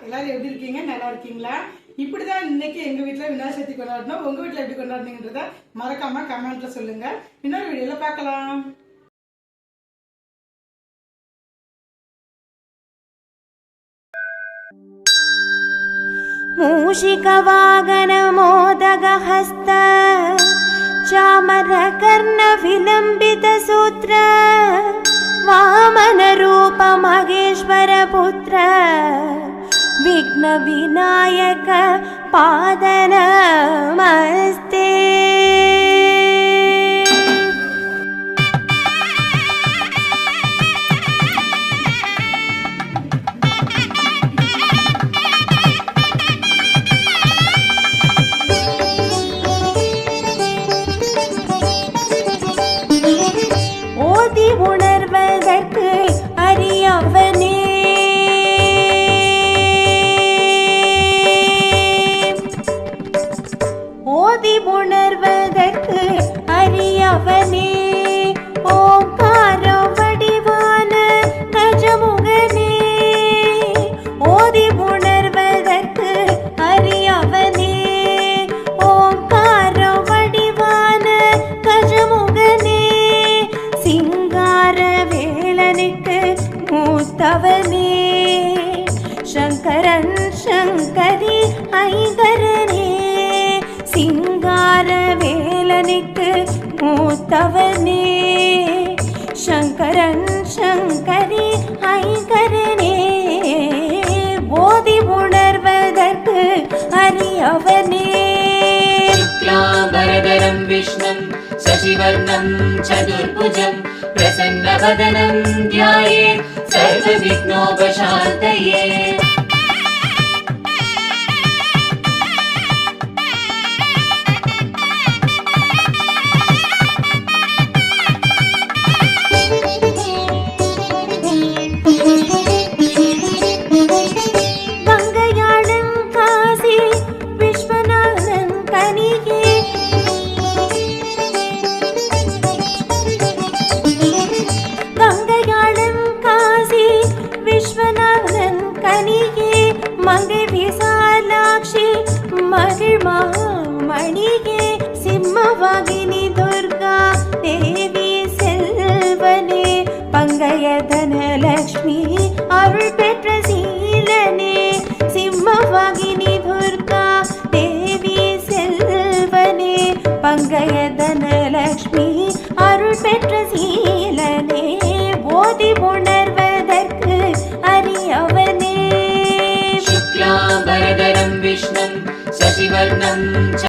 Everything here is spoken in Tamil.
எல்லாரும் எப்படி இருக்கீங்க? நல்லா இருக்கீங்களா? இப்படிதான் இன்னைக்கு எங்க வீட்டுல விநாயகர் சதுர்த்தி கொண்டாடணும். உங்க வீட்டுல எப்படி கொண்டாடுனீங்கன்றத மறக்காம கமெண்ட்ல சொல்லுங்க. இன்னொரு வீடியோல பார்க்கலாம். मूषिकवागन मोदगहस्त चामरकर्ण विलम्बित सूत्र वामन रूप महेश्वर पुत्र विघ्न विनायक पाद नमस्ते। உணர்வதற்கு அறியவனே ஓதி உணர்வதற்கு அறியவனே ஓங்கார வடிவான கஜமுகனே ஓதி உணர்வதற்கு அறியவனே ஓங்கார வடிவான கஜமுகனே சிங்கார வேலனுக்கு மூத்தவனே சங்கரன் சங்கரி ஐங்கரனே சிங்கார வேலனுக்கு மூத்தவனே சங்கரன் சங்கரி ஐங்கரனே போதி உணர்வதற்கு அறியவனே शुक्लाम्बरधरं विष्णुं शशिवर्णं चतुर्भुजं प्रसन्नवदनं ध्यायेत् सर्वविघ्नोपशान्तये। மங்கை விசாலாட்சி மகிழ் மணிகே சிம்மவாகினி துர்கா தேவி செல்வனே பங்கைய தனலக்ஷ்மி அருள் பெற்ற சீலனே சிம்மவாகினி துர்கா தேவி செல்வனே பங்கைய தனலக்ஷ்மி அருள் பெற்ற சீலனே போதி உணர்வதற்கு அறியவனே शुक्लाम्बरधरं विष्णुं शशिवर्णं